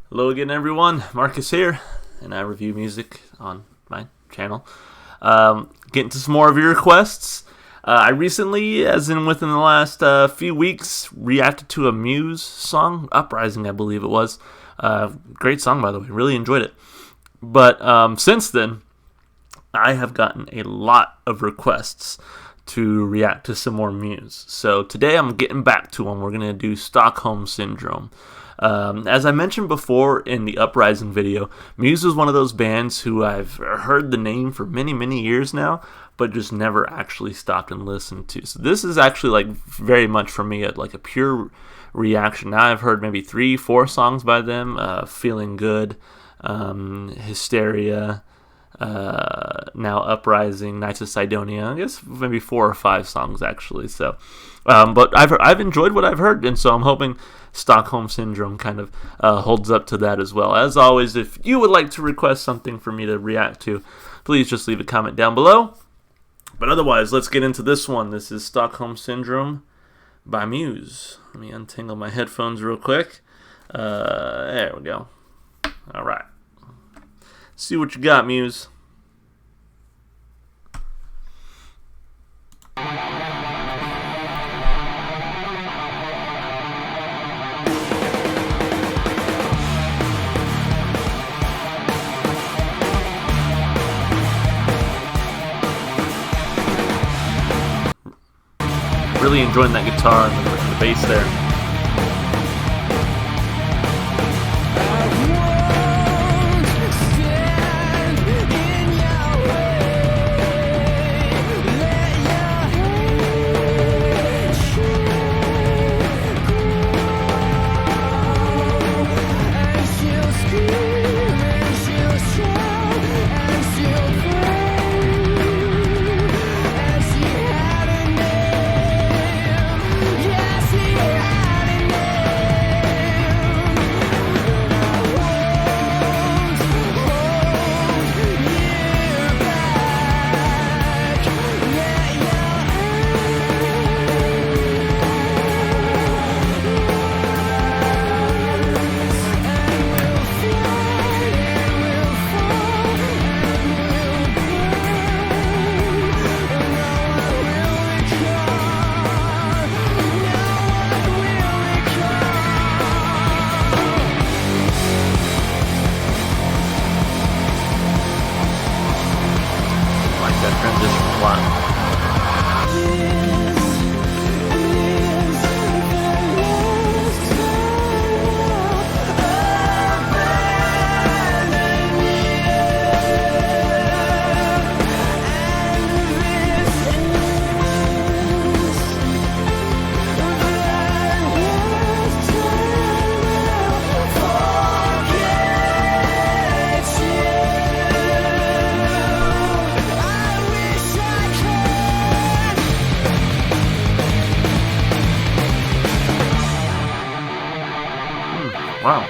Hello again, everyone. Marcus here, and I review music on my channel. Getting to some more of your requests. I recently, as in within the last few weeks, reacted to a Muse song, Uprising, I believe it was. Great song, by the way. Really enjoyed it. But since then, I have gotten a lot of requests to react to some more Muse. So today I'm getting back to them. We're going to do Stockholm Syndrome. As I mentioned before in the Uprising video, Muse is one of those bands who I've heard the name for many years now, but just never actually stopped and listened to. So this is actually like very much for me like a pure reaction. Now I've heard maybe 3-4 songs by them, Feeling Good, Hysteria, now Uprising, Nights of Sidonia. I guess maybe 4 or 5 songs actually. So, but I've enjoyed what I've heard, and so I'm hoping Stockholm Syndrome kind of holds up to that as well. As always, if you would like to request something for me to react to, please just leave a comment down below. But otherwise, let's get into this one. This is Stockholm Syndrome by Muse. Let me untangle my headphones real quick. There we go. All right. See what you got, Muse. Really enjoying that guitar and the bass there. Transition plot. Wow.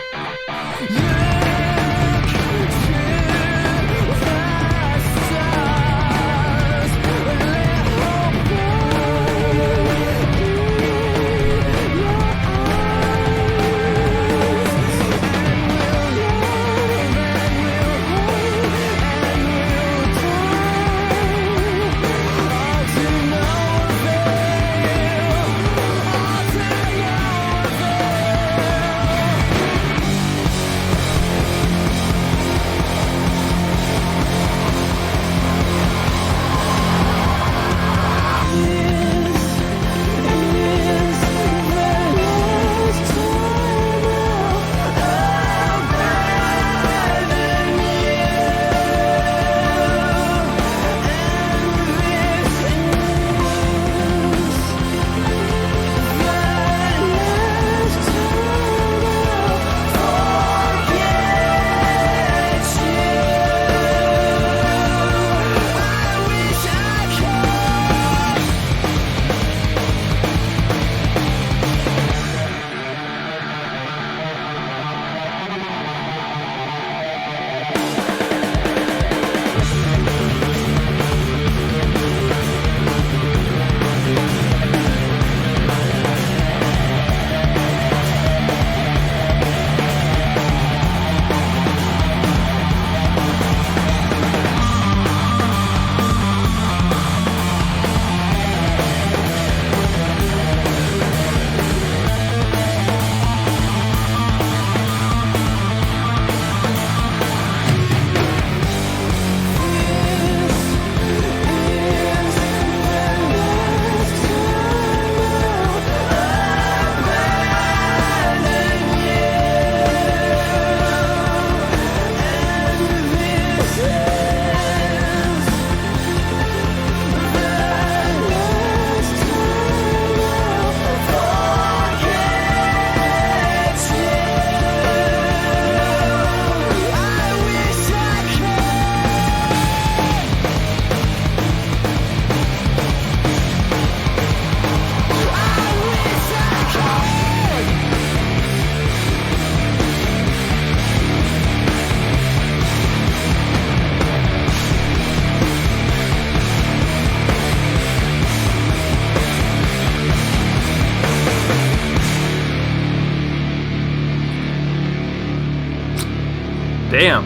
Damn.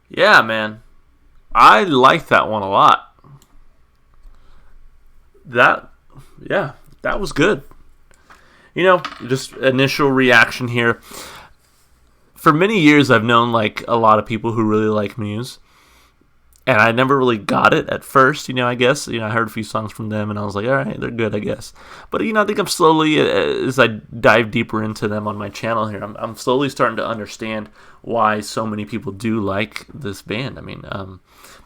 Yeah, man. I like that one a lot. That was good. Just initial reaction here. For many years, I've known like a lot of people who really like Muse. And I never really got it at first, I guess. I heard a few songs from them, and I was like, all right, they're good, I guess. But, I think I'm slowly, as I dive deeper into them on my channel here, I'm slowly starting to understand why so many people do like this band. I mean,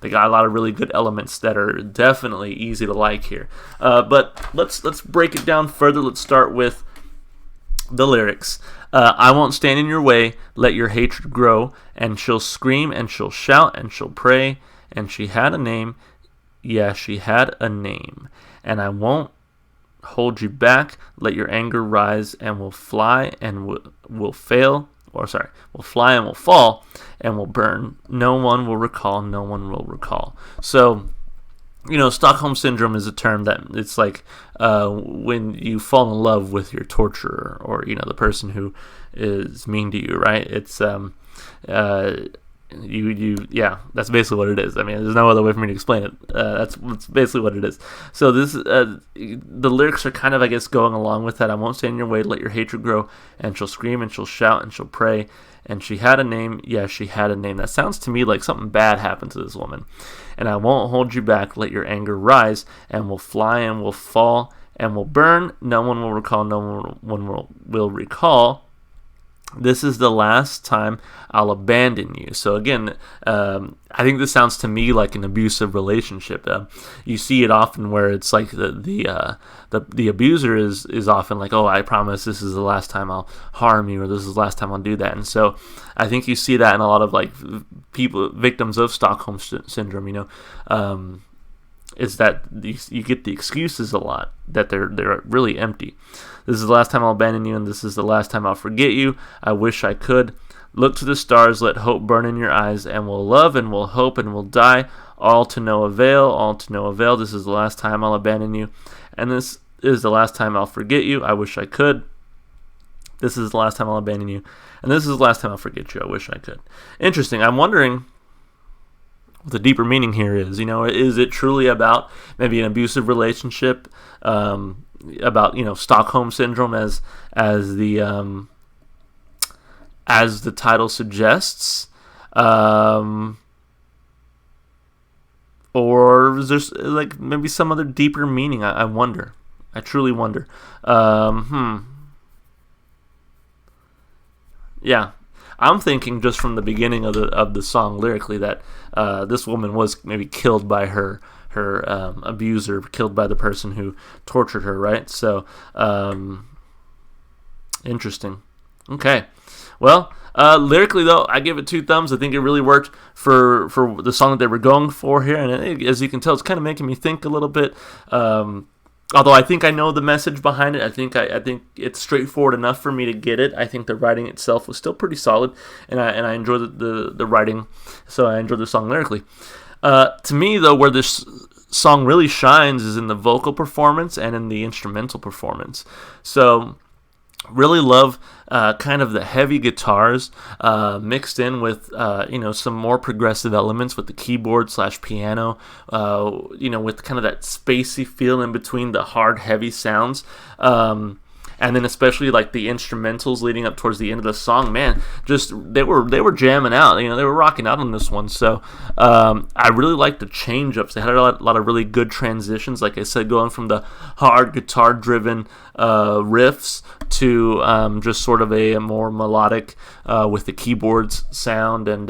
they got a lot of really good elements that are definitely easy to like here. But let's break it down further. Let's start with the lyrics. I won't stand in your way, let your hatred grow, and she'll scream, and she'll shout, and she'll pray. And she had a name, yeah, she had a name. And I won't hold you back, let your anger rise, and we'll fly and we'll fail, we'll fly and we'll fall, and we'll burn. No one will recall, no one will recall. So, Stockholm Syndrome is a term that it's like when you fall in love with your torturer or, the person who is mean to you, right? It's, that's basically what it is. I mean, there's no other way for me to explain it. That's basically what it is. So this, the lyrics are kind of, I guess, going along with that. I won't stand in your way, let your hatred grow, and she'll scream, and she'll shout, and she'll pray, and she had a name, yeah, she had a name. That sounds to me like something bad happened to this woman. And I won't hold you back, let your anger rise, and we'll fly, and we'll fall, and we'll burn. No one will recall, no one will recall. This is the last time I'll abandon you. So again, I think this sounds to me like an abusive relationship. You see it often where it's like the abuser is often like, oh, I promise this is the last time I'll harm you, or this is the last time I'll do that. And so I think you see that in a lot of like people, victims of Stockholm Syndrome. Is that you get the excuses a lot that they're really empty. This is the last time I'll abandon you, and this is the last time I'll forget you. I wish I could. Look to the stars, let hope burn in your eyes, and we'll love and we'll hope and we'll die, all to no avail, all to no avail. This is the last time I'll abandon you, and this is the last time I'll forget you. I wish I could. This is the last time I'll abandon you, and this is the last time I'll forget you. I wish I could. Interesting. I'm wondering what the deeper meaning here is. Is it truly about maybe an abusive relationship, about Stockholm Syndrome as the title suggests, or is there like maybe some other deeper meaning? I wonder. I truly wonder. Yeah. I'm thinking just from the beginning of the song lyrically that this woman was maybe killed by her abuser, killed by the person who tortured her, right? So, interesting. Okay. Well, lyrically though, I give it 2 thumbs. I think it really worked for the song that they were going for here, and as you can tell, it's kind of making me think a little bit. Although I think I know the message behind it, I think it's straightforward enough for me to get it. I think the writing itself was still pretty solid, and I enjoyed the writing, so I enjoyed the song lyrically. To me, though, where this song really shines is in the vocal performance and in the instrumental performance. So, really love kind of the heavy guitars mixed in with some more progressive elements with the keyboard / piano, with kind of that spacey feel in between the hard, heavy sounds. And then especially like the instrumentals leading up towards the end of the song, man, just they were jamming out. They were rocking out on this one. So I really liked the change-ups. They had a lot of really good transitions. Like I said, going from the hard guitar-driven riffs to just sort of a more melodic with the keyboards sound. And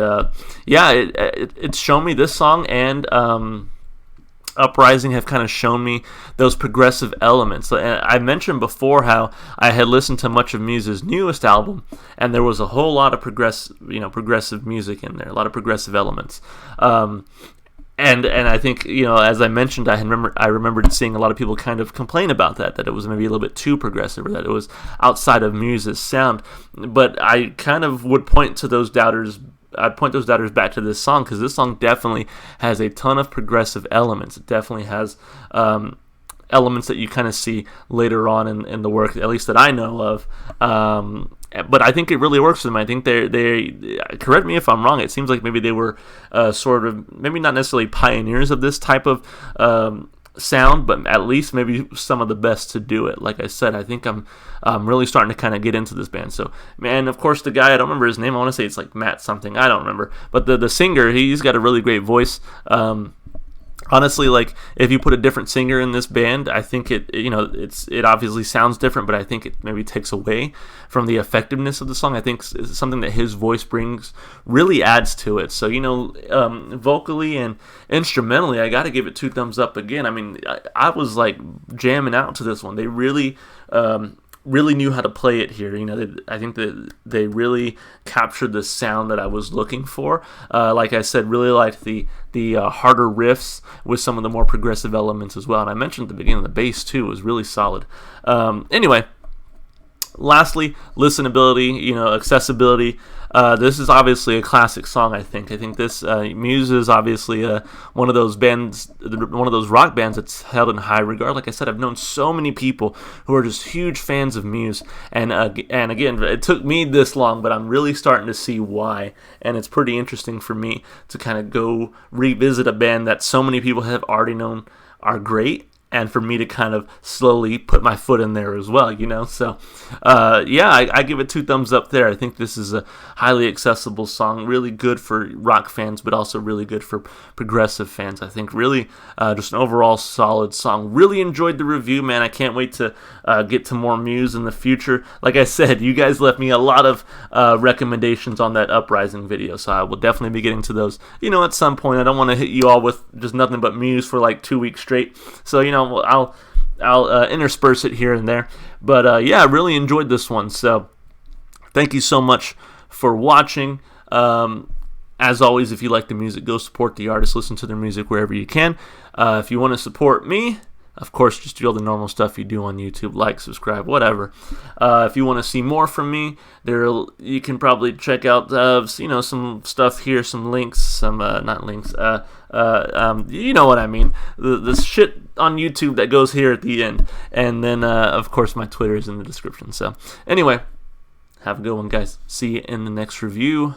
it's shown me this song and Uprising have kind of shown me those progressive elements. And I mentioned before how I had listened to much of Muse's newest album, and there was a whole lot of progressive music in there, a lot of progressive elements. And I think, as I mentioned, I remembered seeing a lot of people kind of complain about that it was maybe a little bit too progressive, or that it was outside of Muse's sound. But I kind of would point those doubters back to this song, because this song definitely has a ton of progressive elements. It definitely has elements that you kind of see later on in the work, at least that I know of. But I think it really works for them. I think they correct me if I'm wrong. It seems like maybe they were sort of, maybe not necessarily pioneers of this type of sound, but at least maybe some of the best to do it. Like I said, I think I'm really starting to kind of get into this band. So, man, of course, the guy, I don't remember his name. I want to say it's like Matt something. I don't remember. But the singer, he's got a really great voice. Honestly, like, if you put a different singer in this band, I think it obviously sounds different, but I think it maybe takes away from the effectiveness of the song. I think it's something that his voice brings really adds to it. So, vocally and instrumentally, I got to give it 2 thumbs up again. I mean, I was like jamming out to this one. They really knew how to play it here. I think that they really captured the sound that I was looking for. Like I said, really liked the harder riffs with some of the more progressive elements as well. And I mentioned at the beginning, the bass too was really solid. Anyway, lastly, listenability, accessibility. This is obviously a classic song, I think. I think this, Muse is obviously one of those bands, one of those rock bands that's held in high regard. Like I said, I've known so many people who are just huge fans of Muse. And again, it took me this long, but I'm really starting to see why. And it's pretty interesting for me to kind of go revisit a band that so many people have already known are great, and for me to kind of slowly put my foot in there as well, So, I give it 2 thumbs up there. I think this is a highly accessible song, really good for rock fans, but also really good for progressive fans. I think really just an overall solid song. Really enjoyed the review, man. I can't wait to get to more Muse in the future. Like I said, you guys left me a lot of recommendations on that Uprising video, so I will definitely be getting to those, at some point. I don't want to hit you all with just nothing but Muse for like 2 weeks straight. So, I'll intersperse it here and there. But I really enjoyed this one. So thank you so much for watching. As always, if you like the music, go support the artist. Listen to their music wherever you can. If you want to support me, of course, just do all the normal stuff you do on YouTube, like, subscribe, whatever. If you want to see more from me, you can probably check out some stuff here, some links, not links, you know what I mean, the shit on YouTube that goes here at the end. And then, of course, my Twitter is in the description. So, anyway, have a good one, guys. See you in the next review.